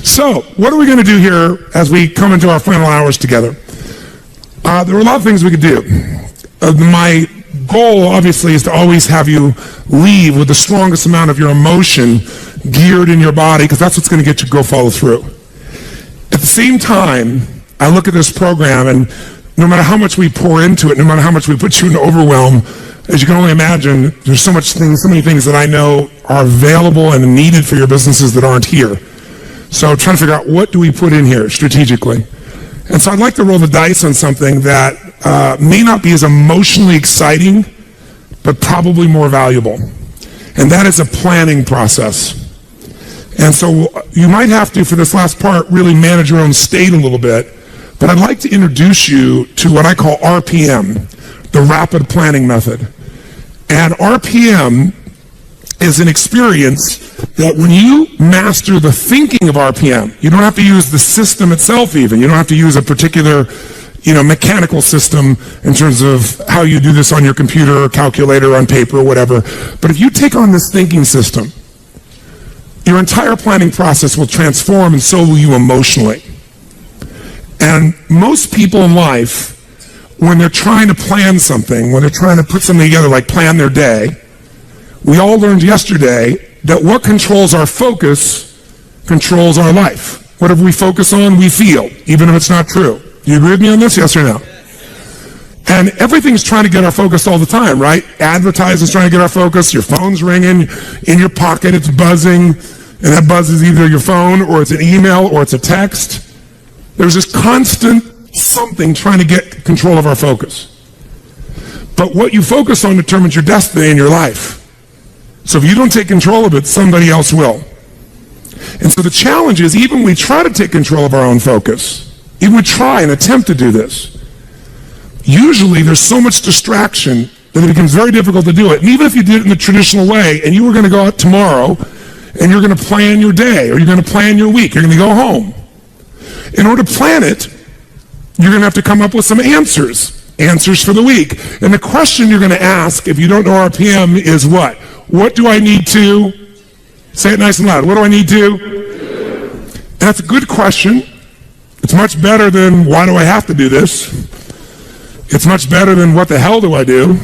So, what are we going to do here as we come into our final hours together? There are a lot of things we could do. My goal, obviously, is to always have you leave with the strongest amount of your emotion geared in your body, because that's what's going to get you to go follow through. At the same time, I look at this program, and no matter how much we pour into it, no matter how much we put you in overwhelm, as you can only imagine, there's so many things that I know are available and needed for your businesses that aren't here. So trying to figure out, what do we put in here strategically? And so I'd like to roll the dice on something that may not be as emotionally exciting, but probably more valuable. And that is a planning process. And so you might have to, for this last part, really manage your own state a little bit. But I'd like to introduce you to what I call RPM, the Rapid Planning Method. And RPM is an experience that when you master the thinking of RPM, you don't have to use the system itself even. You don't have to use a particular, mechanical system in terms of how you do this on your computer or calculator, on paper or whatever. But if you take on this thinking system, your entire planning process will transform, and so will you emotionally. And most people in life, when they're trying to plan something, when they're trying to put something together, like plan their day, we all learned yesterday that what controls our focus controls our life. Whatever we focus on, we feel, even if it's not true. Do you agree with me on this, yes or no? And everything's trying to get our focus all the time, right? Advertising's trying to get our focus. Your phone's ringing. In your pocket, it's buzzing. And that buzz is either your phone, or it's an email, or it's a text. There's this constant something trying to get control of our focus. But what you focus on determines your destiny in your life. So if you don't take control of it, somebody else will. And so the challenge is, even when we try to take control of our own focus, even we try and attempt to do this, usually there's so much distraction that it becomes very difficult to do it. And even if you did it in the traditional way, and you were going to go out tomorrow, and you're going to plan your day, or you're going to plan your week, you're going to go home. In order to plan it, you're going to have to come up with some answers for the week. And the question you're going to ask, if you don't know RPM, is what? What do I need to? Say it nice and loud. What do I need to? And that's a good question. It's much better than, why do I have to do this? It's much better than, what the hell do I do?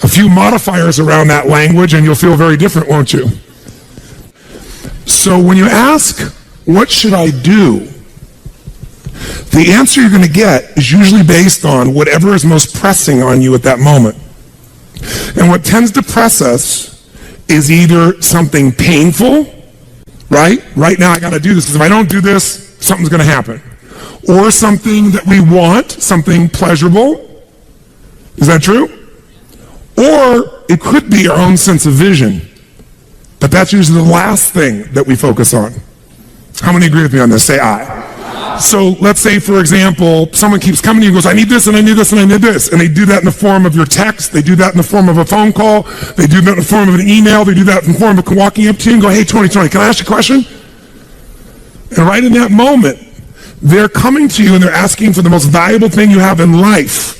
A few modifiers around that language and you'll feel very different, won't you? So when you ask, what should I do? The answer you're going to get is usually based on whatever is most pressing on you at that moment. And what tends to press us is either something painful, right? Right now I got to do this, because if I don't do this, something's going to happen. Or something that we want, something pleasurable. Is that true? Or it could be our own sense of vision. But that's usually the last thing that we focus on. How many agree with me on this? Say aye. So let's say, for example, someone keeps coming to you and goes, I need this and I need this and I need this. And they do that in the form of your text. They do that in the form of a phone call. They do that in the form of an email. They do that in the form of walking up to you and go, hey, Tony, can I ask you a question? And right in that moment, they're coming to you and they're asking for the most valuable thing you have in life,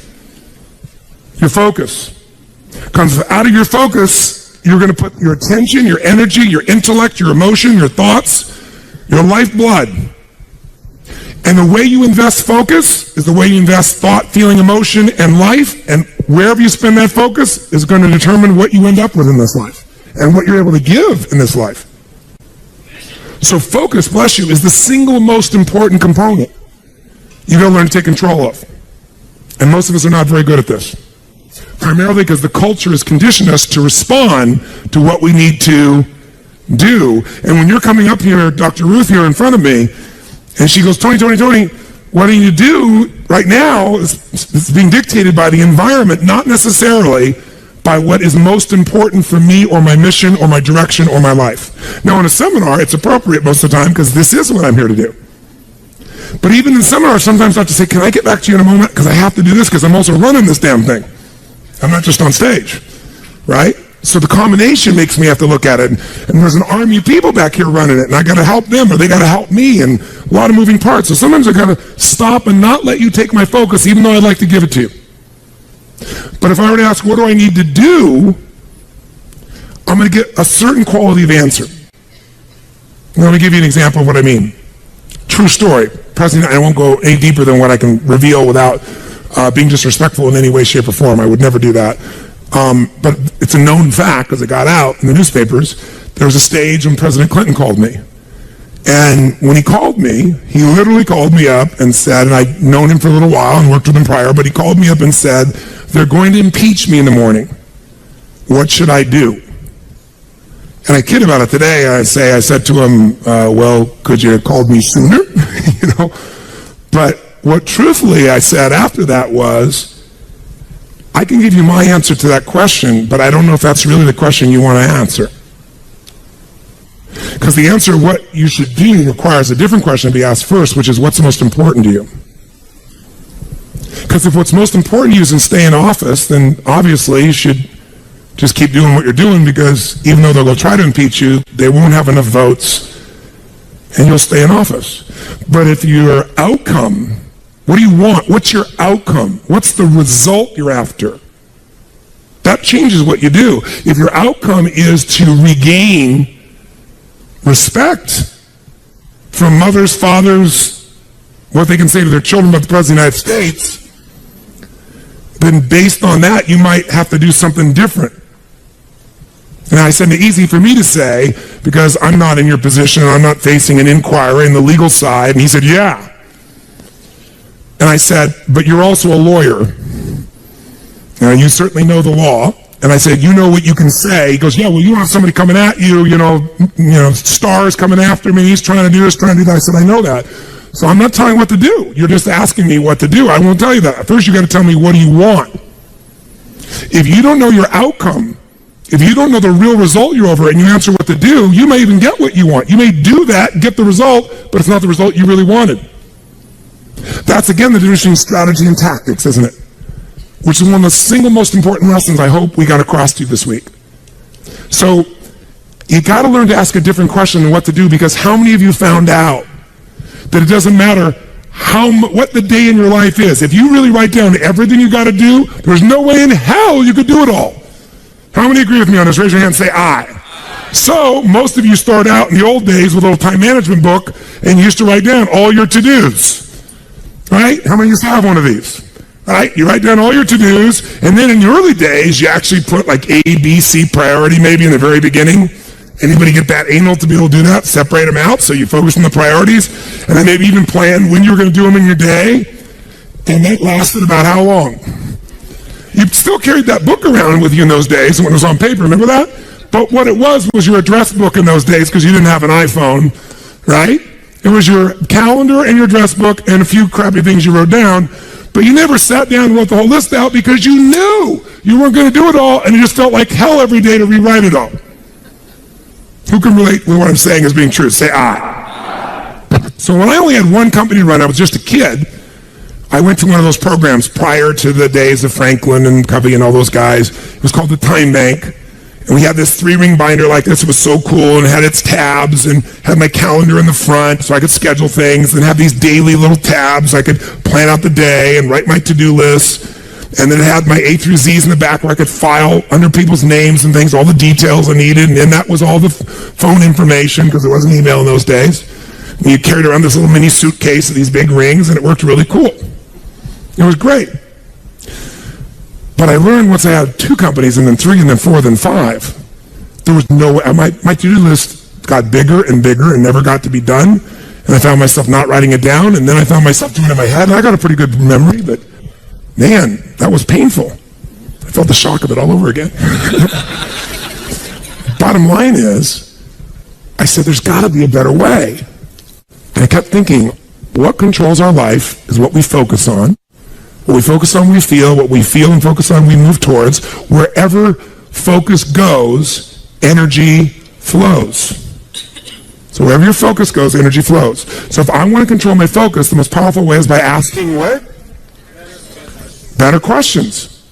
your focus. Because out of your focus, you're going to put your attention, your energy, your intellect, your emotion, your thoughts, your lifeblood. And the way you invest focus is the way you invest thought, feeling, emotion, and life. And wherever you spend that focus is going to determine what you end up with in this life and what you're able to give in this life. So focus, bless you, is the single most important component you got to learn to take control of. And most of us are not very good at this. Primarily because the culture has conditioned us to respond to what we need to do. And when you're coming up here, Dr. Ruth here in front of me, and she goes, Tony, what I need to do right now is being dictated by the environment, not necessarily by what is most important for me or my mission or my direction or my life. Now in a seminar, it's appropriate most of the time because this is what I'm here to do. But even in seminars, sometimes I have to say, can I get back to you in a moment? Because I have to do this because I'm also running this damn thing. I'm not just on stage, right? So the combination makes me have to look at it. And there's an army of people back here running it, and I got to help them, or they got to help me, and a lot of moving parts. So sometimes I got to stop and not let you take my focus, even though I'd like to give it to you. But if I were to ask, what do I need to do? I'm going to get a certain quality of answer. Let me give you an example of what I mean. True story. President, I won't go any deeper than what I can reveal without being disrespectful in any way, shape, or form. I would never do that. But it's a known fact, because it got out in the newspapers. There was a stage when President Clinton called me. And when he called me, he literally called me up and said, and I'd known him for a little while and worked with him prior, but he called me up and said, they're going to impeach me in the morning. What should I do? And I kid about it today. I said to him, well, could you have called me sooner? But what truthfully I said after that was, I can give you my answer to that question, but I don't know if that's really the question you want to answer. Because the answer of what you should do requires a different question to be asked first, which is what's most important to you? Because if what's most important to you is to stay in office, then obviously you should just keep doing what you're doing, because even though they'll go try to impeach you, they won't have enough votes and you'll stay in office. But if your outcome, what do you want? What's your outcome? What's the result you're after? That changes what you do. If your outcome is to regain respect from mothers, fathers, what they can say to their children about the President of the United States, then based on that, you might have to do something different. And I said, it's easy for me to say, because I'm not in your position, and I'm not facing an inquiry in the legal side. And he said, yeah. And I said, but you're also a lawyer. And you certainly know the law. And I said, you know what you can say. He goes, yeah, well, you don't have somebody coming at you, stars coming after me. He's trying to do this, trying to do that. I said, I know that. So I'm not telling you what to do. You're just asking me what to do. I won't tell you that. First, you got to tell me, what do you want? If you don't know your outcome, if you don't know the real result you're over and you answer what to do, you may even get what you want. You may do that and get the result, but it's not the result you really wanted. That's, again, the difference between strategy and tactics, isn't it? Which is one of the single most important lessons I hope we got across to you this week. So you got to learn to ask a different question than what to do, because how many of you found out that it doesn't matter what the day in your life is? If you really write down everything you got to do, there's no way in hell you could do it all. How many agree with me on this? Raise your hand and say aye. So most of you start out in the old days with a little time management book, and you used to write down all your to-dos. Right? How many of you have one of these? Right? You write down all your to-dos, and then in the early days, you actually put like A, B, C priority maybe in the very beginning. Anybody get that anal to be able to do that? Separate them out so you focus on the priorities, and then maybe even plan when you were going to do them in your day. And that lasted about how long? You still carried that book around with you in those days when it was on paper, remember that? But what it was your address book in those days, because you didn't have an iPhone, right? It was your calendar and your address book and a few crappy things you wrote down, but you never sat down and wrote the whole list out, because you knew you weren't going to do it all, and it just felt like hell every day to rewrite it all. Who can relate with what I'm saying as being true? Say aye. So when I only had one company to run, I was just a kid, I went to one of those programs prior to the days of Franklin and Covey and all those guys. It was called the Time Bank. And we had this 3-ring binder like this. It was so cool, and it had its tabs and had my calendar in the front so I could schedule things, and have these daily little tabs. I could plan out the day and write my to-do list. And then it had my A through Z's in the back where I could file under people's names and things, all the details I needed. And then that was all the phone information, because there wasn't email in those days. And you carried around this little mini suitcase with these big rings, and it worked really cool. It was great. But I learned once I had 2 companies, and then 3, and then 4, then 5, there was no way. My to-do list got bigger and bigger and never got to be done. And I found myself not writing it down, and then I found myself doing it in my head. And I got a pretty good memory, but man, that was painful. I felt the shock of it all over again. Bottom line is, I said, there's got to be a better way. And I kept thinking, what controls our life is what we focus on. What we focus on, we feel. What we feel and focus on, we move towards. Wherever focus goes, energy flows. So wherever your focus goes, energy flows. So if I want to control my focus, the most powerful way is by asking what? Better questions.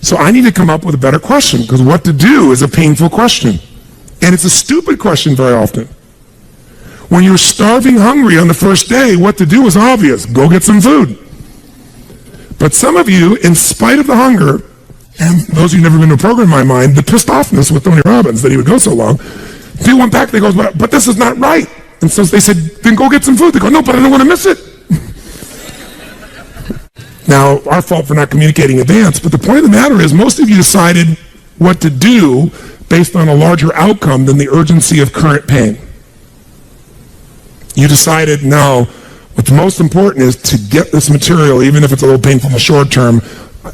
So I need to come up with a better question, because what to do is a painful question. And it's a stupid question very often. When you're starving hungry on the first day, what to do is obvious. Go get some food. But some of you, in spite of the hunger, and those of you who've never been to a program in my mind, the pissed offness with Tony Robbins that he would go so long, They went back, they go, but this is not right. And so they said, then go get some food. They go, no, but I don't want to miss it. Now, our fault for not communicating in advance, but the point of the matter is most of you decided what to do based on a larger outcome than the urgency of current pain. You decided, no, what's most important is to get this material, even if it's a little painful in the short term.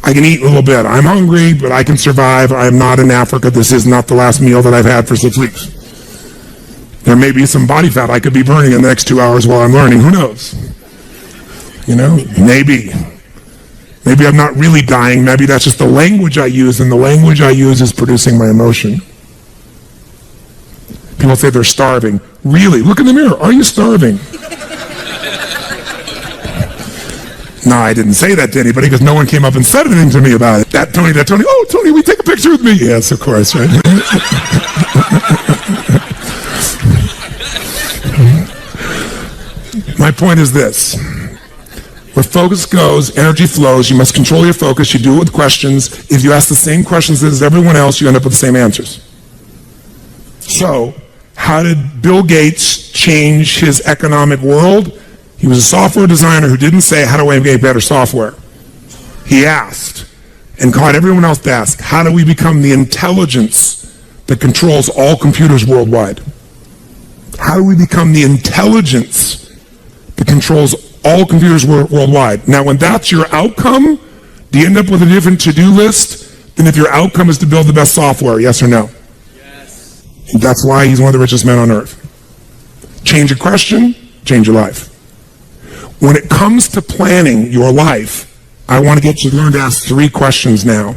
I can eat a little bit. I'm hungry, but I can survive. I am not in Africa. This is not the last meal that I've had for 6 weeks. There may be some body fat I could be burning in the next 2 hours while I'm learning. Who knows? You know, maybe. Maybe I'm not really dying. Maybe that's just the language I use, and the language I use is producing my emotion. People say they're starving. Really? Look in the mirror. Are you starving? No, I didn't say that to anybody because no one came up and said anything to me about it. That Tony. Oh, Tony, will you take a picture with me? Yes, of course, right? My point is this. Where focus goes, energy flows. You must control your focus. You do it with questions. If you ask the same questions as everyone else, you end up with the same answers. So, how did Bill Gates change his economic world? He was a software designer who didn't say, how do I make better software? He asked, and caught everyone else to ask, how do we become the intelligence that controls all computers worldwide? How do we become the intelligence that controls all computers worldwide? Now, when that's your outcome, do you end up with a different to-do list than if your outcome is to build the best software? Yes or no? Yes. That's why he's one of the richest men on earth. Change a question, change your life. When it comes to planning your life, I want to get you to learn to ask 3 questions now.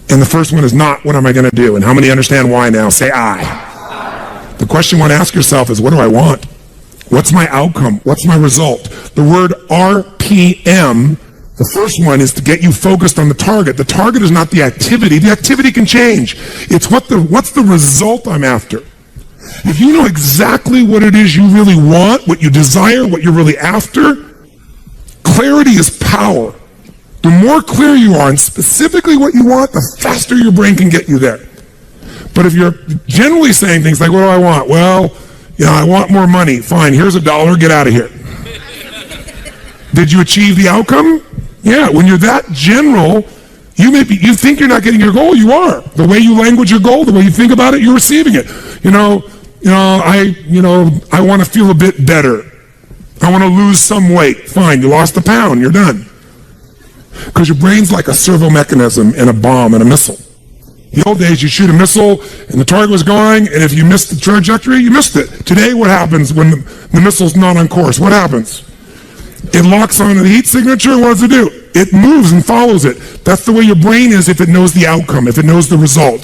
And the first one is not, what am I going to do? And how many understand why now? Say I. The question you want to ask yourself is, what do I want? What's my outcome? What's my result? The word RPM, the first one is to get you focused on the target. The target is not the activity. The activity can change. It's what's the result I'm after. If you know exactly what it is you really want, what you desire, what you're really after, clarity is power. The more clear you are on specifically what you want, the faster your brain can get you there. But if you're generally saying things like, what do I want? Well, I want more money. Fine, here's $1, get out of here. Did you achieve the outcome? Yeah, when you're that general, you think you're not getting your goal, you are. The way you language your goal, the way you think about it, you're receiving it. I want to feel a bit better. I want to lose some weight. Fine, you lost a pound, you're done. Because your brain's like a servo mechanism and a bomb and a missile. In the old days, you shoot a missile, and the target was going, and if you missed the trajectory, you missed it. Today, what happens when the missile's not on course? What happens? It locks onto the heat signature. What does it do? It moves and follows it. That's the way your brain is if it knows the outcome, if it knows the result.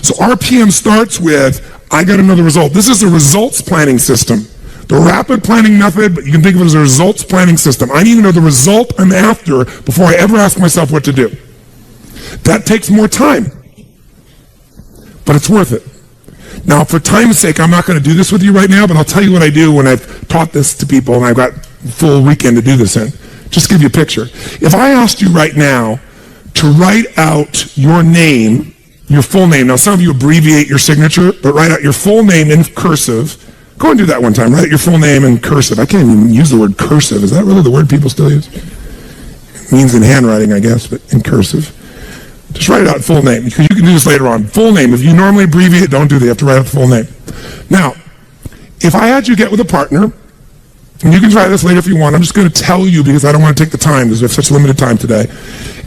So RPM starts with, I got to know the result. This is a results planning system. The rapid planning method, but you can think of it as a results planning system. I need to know the result I'm after before I ever ask myself what to do. That takes more time, but it's worth it. Now, for time's sake, I'm not going to do this with you right now, but I'll tell you what I do when I've taught this to people and I've got a full weekend to do this in. Just give you a picture. If I asked you right now to write out your name, your full name. Now, some of you abbreviate your signature, but write out your full name in cursive. Go and do that one time. Write out your full name in cursive. I can't even use the word cursive. Is that really the word people still use? It means in handwriting, I guess, but in cursive. Just write it out full name, because you can do this later on. Full name. If you normally abbreviate, don't do that. You have to write out the full name. Now, if I had you get with a partner, and you can try this later if you want. I'm just going to tell you because I don't want to take the time because we have such limited time today.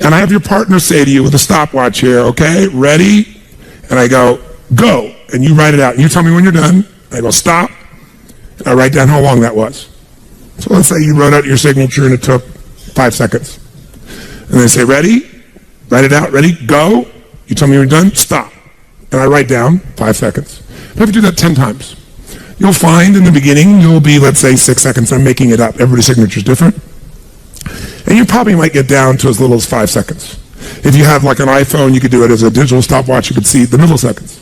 And I have your partner say to you with a stopwatch here, okay, ready? And I go, go. And you write it out. And you tell me when you're done. I go, stop. And I write down how long that was. So let's say you wrote out your signature and it took 5 seconds. And they say, ready? Write it out. Ready? Go. You tell me when you're done. Stop. And I write down 5 seconds. I have to do that 10 times. You'll find in the beginning, you'll be, let's say, 6 seconds. I'm making it up. Everybody's signature is different. And you probably might get down to as little as 5 seconds. If you have like an iPhone, you could do it as a digital stopwatch. You could see the middle seconds.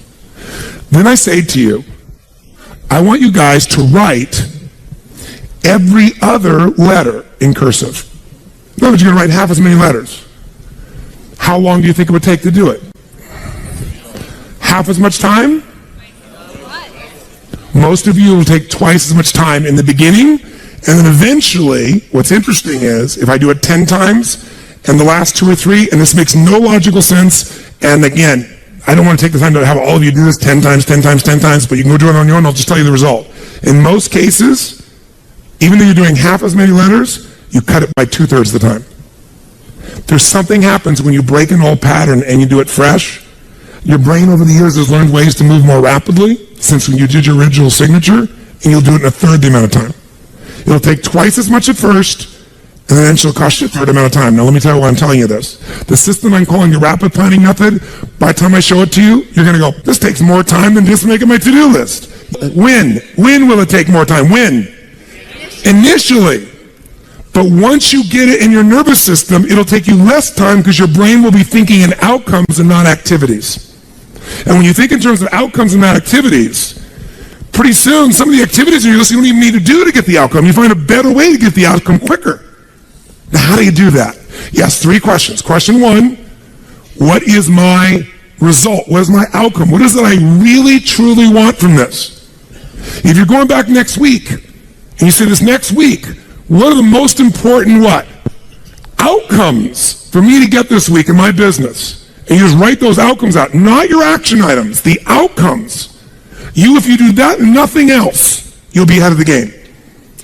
Then I say to you, I want you guys to write every other letter in cursive. In other words, you're going to write half as many letters. How long do you think it would take to do it? Half as much time? Most of you will take twice as much time in the beginning, and then eventually, what's interesting is, if I do it 10 times, and the last 2 or 3, and this makes no logical sense, and again, I don't want to take the time to have all of you do this 10 times, 10 times, 10 times, but you can go do it on your own, I'll just tell you the result. In most cases, even though you're doing half as many letters, you cut it by 2/3 of the time. There's something happens when you break an old pattern and you do it fresh. Your brain over the years has learned ways to move more rapidly since when you did your original signature, and you'll do it in 1/3 the amount of time. It'll take twice as much at first, and then it'll cost you 1/3 amount of time. Now let me tell you why I'm telling you this. The system I'm calling the rapid planning method, by the time I show it to you, you're going to go, this takes more time than just making my to-do list. When? When will it take more time? When? Initially. But once you get it in your nervous system, it'll take you less time because your brain will be thinking in outcomes and not activities. And when you think in terms of outcomes and not activities, pretty soon some of the activities on your list you don't even need to do to get the outcome. You find a better way to get the outcome quicker. Now, how do you do that? Yes, 3 questions. Question 1, what is my result? What is my outcome? What is it I really, truly want from this? If you're going back next week, and you say this next week, what are the most important outcomes for me to get this week in my business? And you just write those outcomes out, not your action items, the outcomes. If you do that and nothing else, you'll be ahead of the game.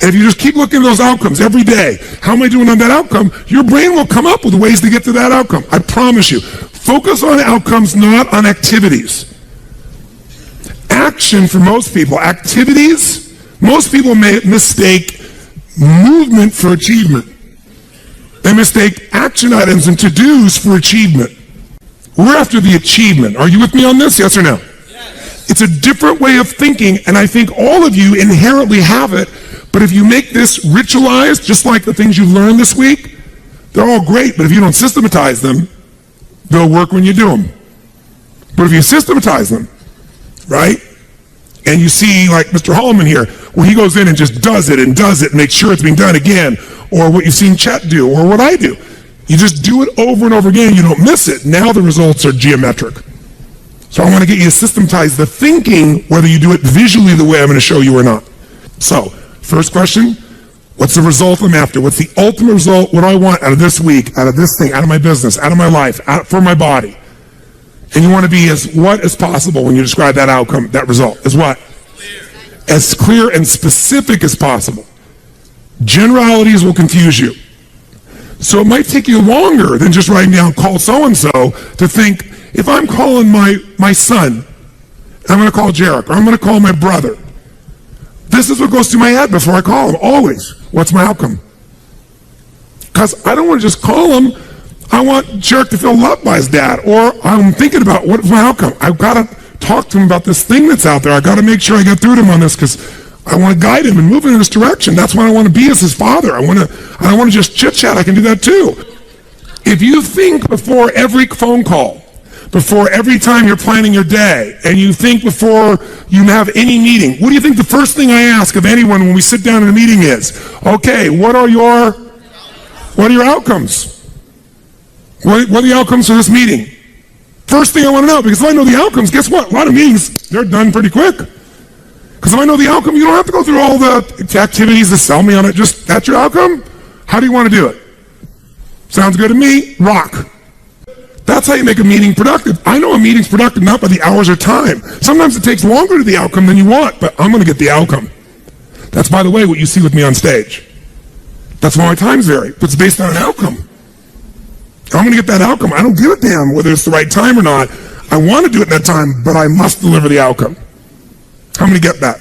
And if you just keep looking at those outcomes every day, how am I doing on that outcome? Your brain will come up with ways to get to that outcome. I promise you. Focus on outcomes, not on activities. Action for most people, activities, most people mistake movement for achievement. They mistake action items and to-dos for achievement. We're after the achievement. Are you with me on this? Yes or no? Yes. It's a different way of thinking, and I think all of you inherently have it. But if you make this ritualized, just like the things you've learned this week, they're all great, but if you don't systematize them, they'll work when you do them. But if you systematize them, right, and you see like Mr. Holloman here, where he goes in and just does it and makes sure it's being done again, or what you've seen Chet do, or what I do. You just do it over and over again, you don't miss it. Now the results are geometric. So I want to get you to systematize the thinking, whether you do it visually the way I'm going to show you or not. So, first question, what's the result I'm after? What's the ultimate result? What do I want out of this week, out of this thing, out of my business, out of my life, for my body? And you want to be as what as possible when you describe that outcome, that result. As what? As clear and specific as possible. Generalities will confuse you. So it might take you longer than just writing down call so-and-so to think, if I'm calling my son, I'm going to call Jarek, or I'm going to call my brother. This is what goes through my head before I call him, always. What's my outcome? Because I don't want to just call him. I want Jarek to feel loved by his dad. Or I'm thinking about what's my outcome. I've got to talk to him about this thing that's out there. I've got to make sure I get through to him on this because I want to guide him and move him in this direction. That's what I want to be as his father. I don't want to just chit-chat. I can do that too. If you think before every phone call, before every time you're planning your day, and you think before you have any meeting, what do you think the first thing I ask of anyone when we sit down in a meeting is? Okay, what are your outcomes? What are the outcomes for this meeting? First thing I want to know, because if I know the outcomes, guess what? A lot of meetings, they're done pretty quick. Because if I know the outcome, you don't have to go through all the activities to sell me on it. Just, that's your outcome? How do you want to do it? Sounds good to me? Rock. That's how you make a meeting productive. I know a meeting's productive not by the hours or time. Sometimes it takes longer to the outcome than you want, but I'm going to get the outcome. That's, by the way, what you see with me on stage. That's why my times vary, but it's based on an outcome. I'm going to get that outcome. I don't give a damn whether it's the right time or not. I want to do it in that time, but I must deliver the outcome. How many get that?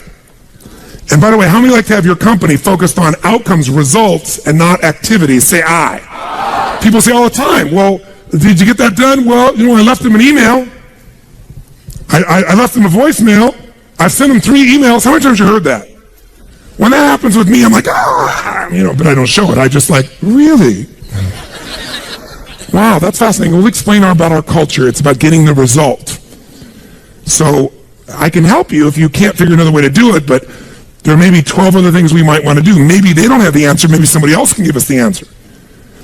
And by the way, how many like to have your company focused on outcomes, results, and not activities? Say aye. People say all the time, well, did you get that done? Well, I left them an email. I left them a voicemail. I've sent them 3 emails. How many times have you heard that? When that happens with me, I'm like, but I don't show it. I just like, really? Wow, that's fascinating. We'll explain about our culture. It's about getting the result. So I can help you if you can't figure another way to do it, but there may be 12 other things we might want to do. Maybe they don't have the answer. Maybe somebody else can give us the answer.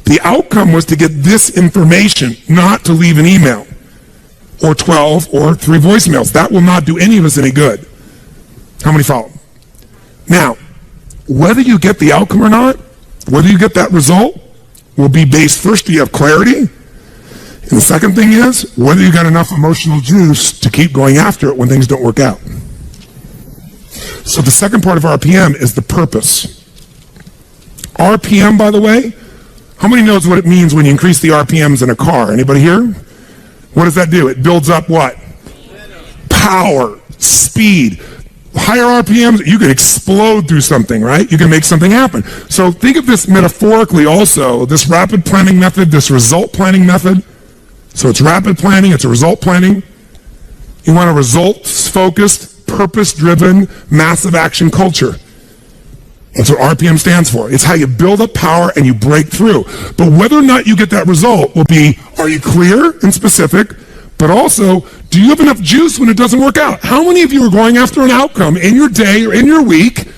The outcome was to get this information, not to leave an email or 12 or 3 voicemails. That will not do any of us any good. How many follow? Now, whether you get the outcome or not, whether you get that result, will be based, first, do you have clarity? And the second thing is, whether you got enough emotional juice to keep going after it when things don't work out. So the second part of RPM is the purpose. RPM, by the way, how many knows what it means when you increase the RPMs in a car? Anybody here? What does that do? It builds up what? Power, speed. Higher RPMs, you can explode through something, right? You can make something happen. So think of this metaphorically also, this rapid planning method, this result planning method. So it's rapid planning, it's a result planning. You want a results-focused, purpose-driven, massive action culture. That's what RPM stands for. It's how you build up power and you break through. But whether or not you get that result will be, are you clear and specific? But also, do you have enough juice when it doesn't work out? How many of you are going after an outcome in your day or in your week,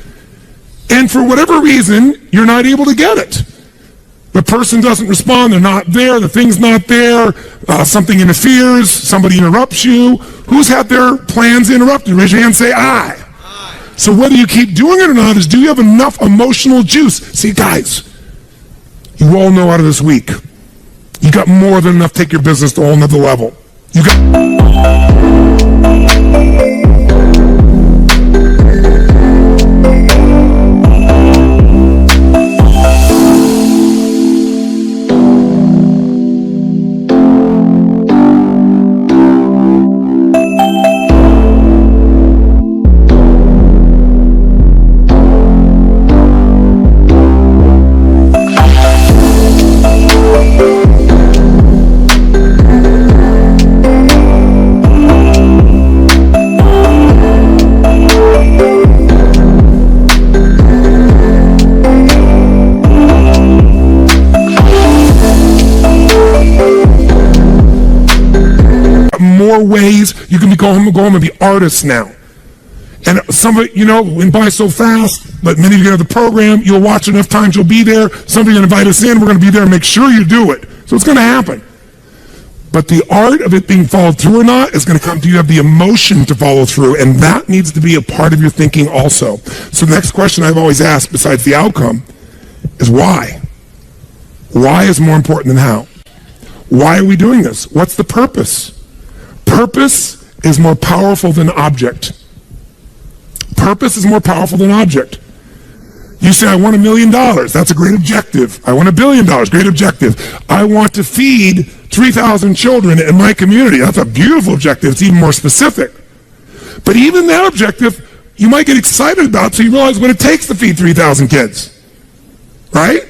and for whatever reason, you're not able to get it? The person doesn't respond, they're not there, the thing's not there, something interferes, somebody interrupts you. Who's had their plans interrupted? Raise your hand and say, I. So whether you keep doing it or not is, do you have enough emotional juice? See, guys, you all know out of this week, you got more than enough to take your business to a whole nother level. You got... More ways you can go home and be artists now. And somebody, you know, went by so fast, but many of you have the program, you'll watch enough times, you'll be there, somebody's going to invite us in, we're going to be there and make sure you do it. So it's going to happen. But the art of it being followed through or not is going to come to you have the emotion to follow through, and that needs to be a part of your thinking also. So the next question I've always asked, besides the outcome, is why? Why is more important than how? Why are we doing this? What's the purpose? Purpose is more powerful than object. Purpose is more powerful than object. You say, I want $1 million. That's a great objective. I want $1 billion. Great objective. I want to feed 3,000 children in my community. That's a beautiful objective. It's even more specific. But even that objective, you might get excited about, so you realize what it takes to feed 3,000 kids. Right?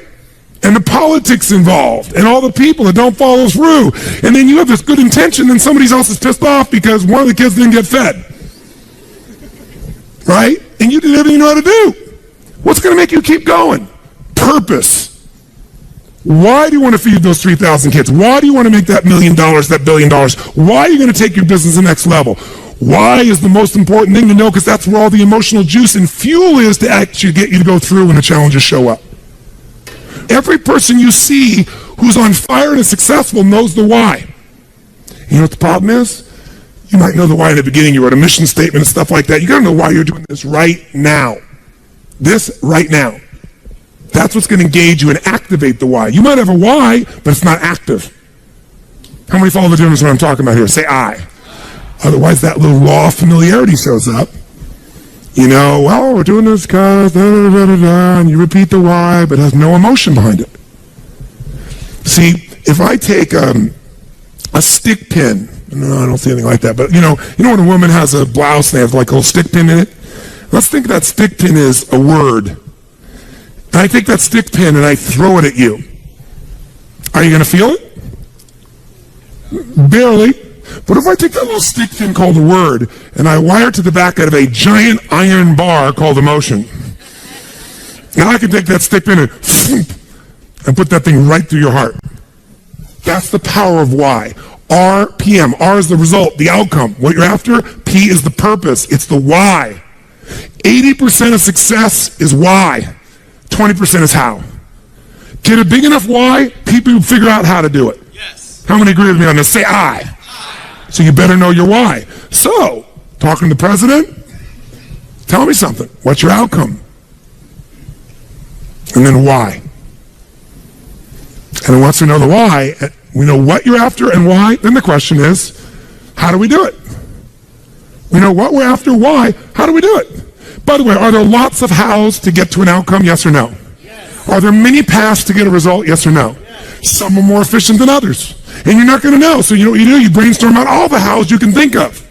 And the politics involved, and all the people that don't follow through. And then you have this good intention, and somebody else is pissed off because one of the kids didn't get fed. Right? And you did everything you know how to do. What's going to make you keep going? Purpose. Why do you want to feed those 3,000 kids? Why do you want to make that $1 million, that $1 billion? Why are you going to take your business to the next level? Why is the most important thing to know? Because that's where all the emotional juice and fuel is to actually get you to go through when the challenges show up. Every person you see who's on fire and is successful knows the why. You know what the problem is? You might know the why in the beginning. You wrote a mission statement and stuff like that. You got to know why you're doing this right now. This right now. That's what's going to engage you and activate the why. You might have a why, but it's not active. How many follow the difference what I'm talking about here? Say I. Otherwise, that little law of familiarity shows up. You know, well, we're doing this because, and you repeat the why, but has no emotion behind it. See, if I take a stick pin, no, I don't see anything like that, but you know when a woman has a blouse and they have like a little stick pin in it? Let's think that stick pin is a word. And I take that stick pin and I throw it at you. Are you going to feel it? Barely. But if I take that little stick pin called a word and I wire it to the back out of a giant iron bar called emotion, now I can take that stick pin and put that thing right through your heart. That's the power of why. RPM. R is the result, the outcome. What you're after, P is the purpose. It's the why. 80% of success is why. 20% is how. Get a big enough why, people will figure out how to do it. Yes. How many agree with me on this? Say I. So you better know your why. So, talking to the president, Tell me something. What's your outcome? And then why? And once we know the why, we know what you're after and why, then the question is, how do we do it? We know what we're after, why, how do we do it? By the way, are there lots of hows to get to an outcome, yes or no? Yes. Are there many paths to get a result, yes or no? Yes. Some are more efficient than others. And you're not going to know, so you know what you do? You brainstorm out all the hows you can think of.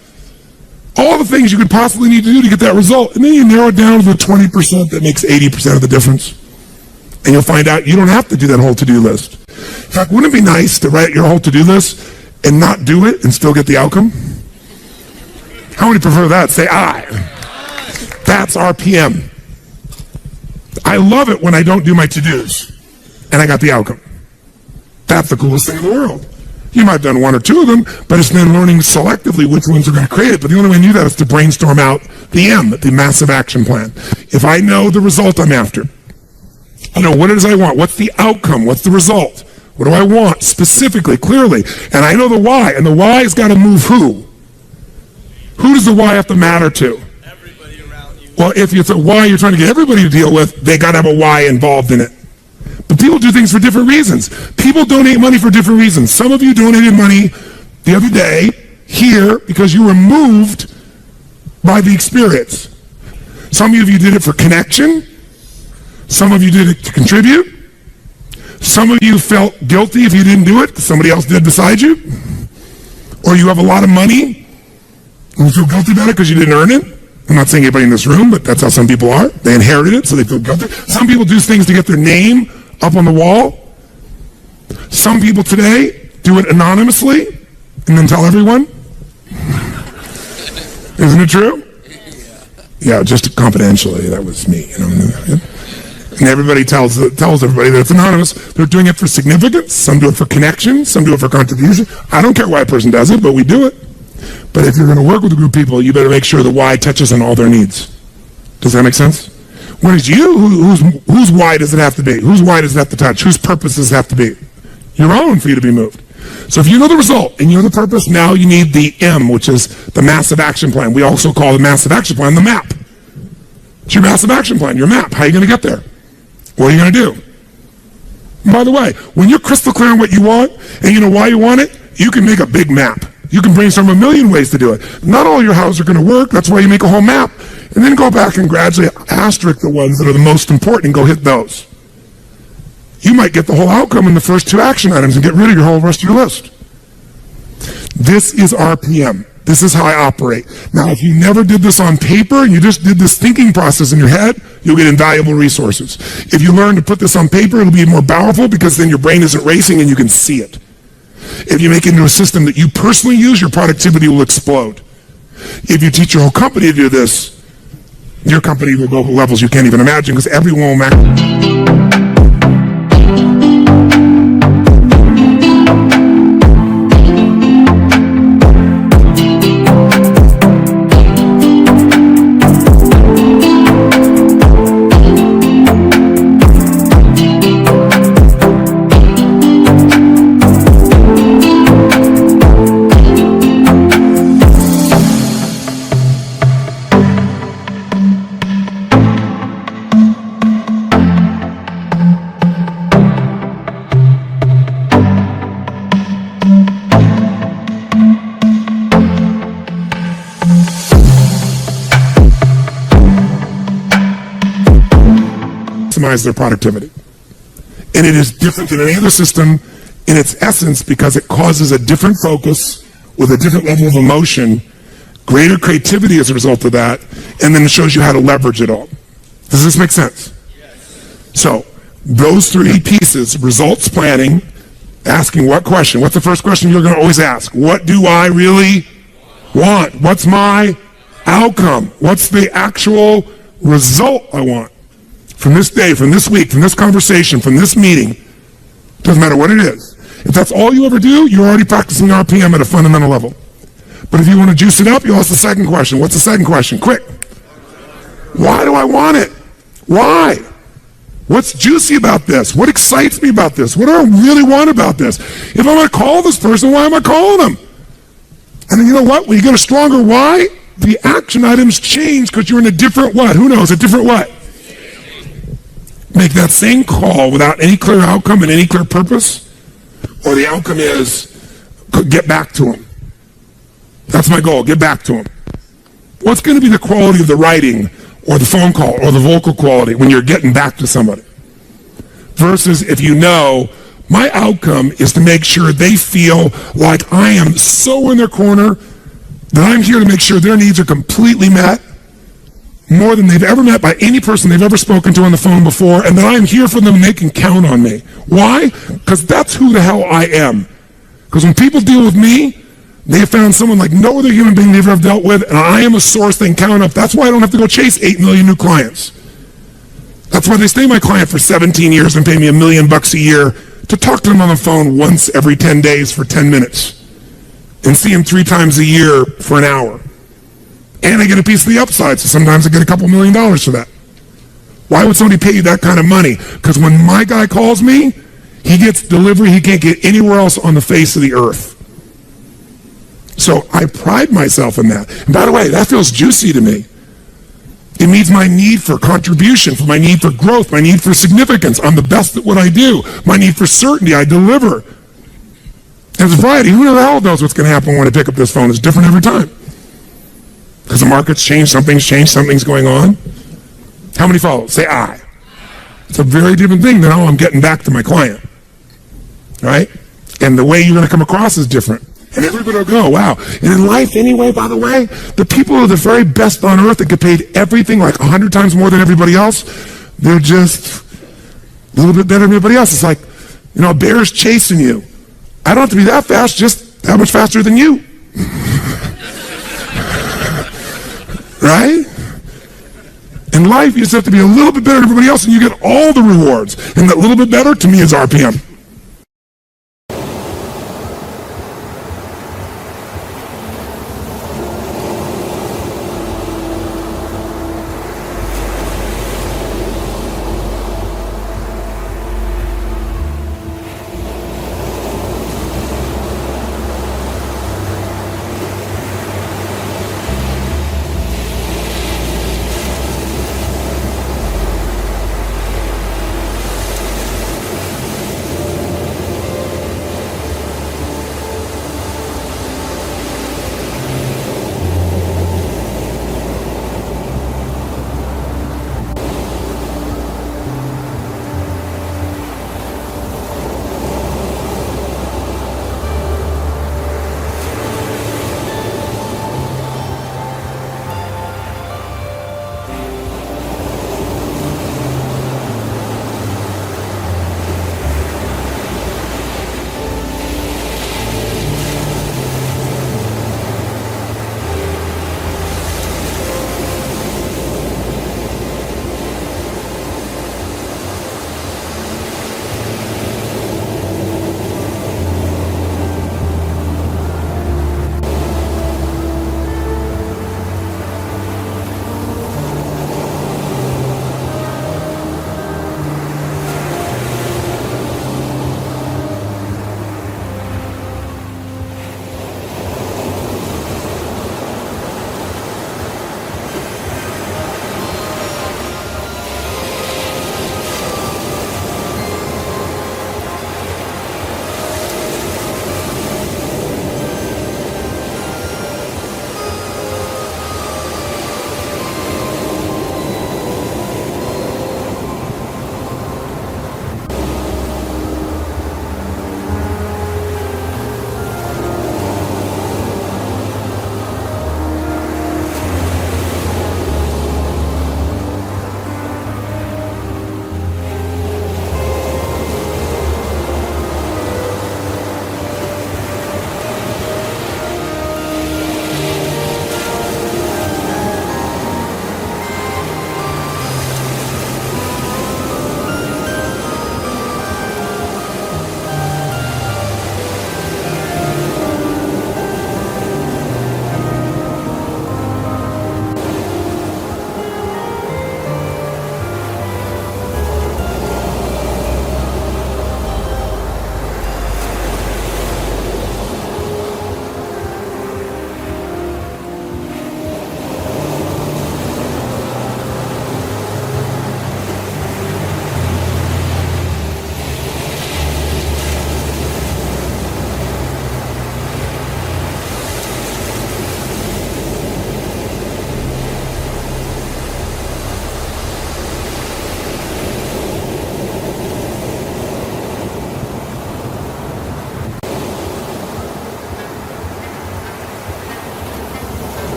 All the things you could possibly need to do to get that result. And then you narrow it down to the 20% that makes 80% of the difference. And you'll find out you don't have to do that whole to-do list. In fact, wouldn't it be nice to write your whole to-do list and not do it and still get the outcome? How many prefer that? Say aye. That's RPM. I love it when I don't do my to-dos and I got the outcome. That's the coolest thing in the world. You might have done one or two of them, but it's then learning selectively which ones are going to create it. But the only way I knew that is to brainstorm out the M, the massive action plan. If I know the result I'm after, I know what it is I want, what's the outcome, what's the result, what do I want specifically, clearly, and I know the why, and the why has got to move who? Who does the why have to matter to? Everybody around you. Well, if it's a why you're trying to get everybody to deal with, they got to have a why involved in it. But people do things for different reasons. People donate money for different reasons. Some of you donated money the other day here because you were moved by the experience. Some of you did it for connection. Some of you did it to contribute. Some of you felt guilty if you didn't do it because somebody else did beside you. Or you have a lot of money and you feel guilty about it because you didn't earn it. I'm not saying anybody in this room, but that's how some people are. They inherited it, so they feel guilty. Some people do things to get their name up on the wall. Some people today do it anonymously and then tell everyone. Isn't it true? Yeah, just confidentially. That was me. You know? And everybody tells everybody that it's anonymous. They're doing it for significance. Some do it for connection. Some do it for contribution. I don't care why a person does it, but we do it. But if you're going to work with a group of people, you better make sure the why touches on all their needs. Does that make sense? When it's you, whose why does it have to be? Whose why does it have to touch? Whose purpose does it have to be? Your own for you to be moved. So if you know the result and you know the purpose, now you need the M, which is the massive action plan. We also call the massive action plan the map. It's your massive action plan, your map. How are you going to get there? What are you going to do? And by the way, when you're crystal clear on what you want and you know why you want it, you can make a big map. You can brainstorm a million ways to do it. Not all your houses are going to work. That's why you make a whole map. And then go back and gradually asterisk the ones that are the most important and go hit those. You might get the whole outcome in the first two action items and get rid of your whole rest of your list. This is RPM. This is how I operate. Now, if you never did this on paper and you just did this thinking process in your head, you'll get invaluable resources. If you learn to put this on paper, it'll be more powerful because then your brain isn't racing and you can see it. If you make it into a system that you personally use, your productivity will explode. If you teach your whole company to do this, your company will go to levels you can't even imagine because everyone will maximize their productivity. And it is different than any other system in its essence because it causes a different focus with a different level of emotion, greater creativity as a result of that, and then it shows you how to leverage it all. Does this make sense? Yes. So, those three pieces, results planning, asking what question? What's the first question you're going to always ask? What do I really want? What's my outcome? What's the actual result I want? From this day, from this week, from this conversation, from this meeting, doesn't matter what it is. If that's all you ever do, you're already practicing RPM at a fundamental level. But if you want to juice it up, you'll ask the second question. What's the second question? Quick. Why do I want it? Why? What's juicy about this? What excites me about this? What do I really want about this? If I'm going to call this person, why am I calling them? And then you know what? When you get a stronger why, the action items change because you're in a different what? Who knows? A different what? Make that same call without any clear outcome and any clear purpose, or the outcome is get back to him. That's my goal, get back to him. What's going to be the quality of the writing or the phone call or the vocal quality when you're getting back to somebody? Versus if you know my outcome is to make sure they feel like I am so in their corner that I'm here to make sure their needs are completely met, more than they've ever met by any person they've ever spoken to on the phone before, and that I'm here for them and they can count on me. Why? Because that's who the hell I am. Because when people deal with me, they have found someone like no other human being they've ever dealt with, and I am a source they can count on. That's why I don't have to go chase 8 million new clients. That's why they stay my client for 17 years and pay me $1 million a year to talk to them on the phone once every 10 days for 10 minutes and see them 3 times a year for an hour. And I get a piece of the upside, so sometimes I get a couple $1 million for that. Why would somebody pay you that kind of money? Because when my guy calls me, he gets delivery he can't get anywhere else on the face of the earth. So I pride myself in that. And by the way, that feels juicy to me. It means my need for contribution, for my need for growth, my need for significance. I'm the best at what I do. My need for certainty, I deliver. And it's variety. Who the hell knows what's going to happen when I pick up this phone? It's different every time. Because the market's changed, something's going on. How many follow? Say I. It's a very different thing than, oh, I'm getting back to my client. Right? And the way you're going to come across is different. And everybody will go, wow. And in life anyway, by the way, the people who are the very best on earth that get paid everything like 100 times more than everybody else, they're just a little bit better than everybody else. It's like, a bear's chasing you. I don't have to be that fast, just that much faster than you. Right? In life, you just have to be a little bit better than everybody else, and you get all the rewards. And that little bit better, to me, is RPM.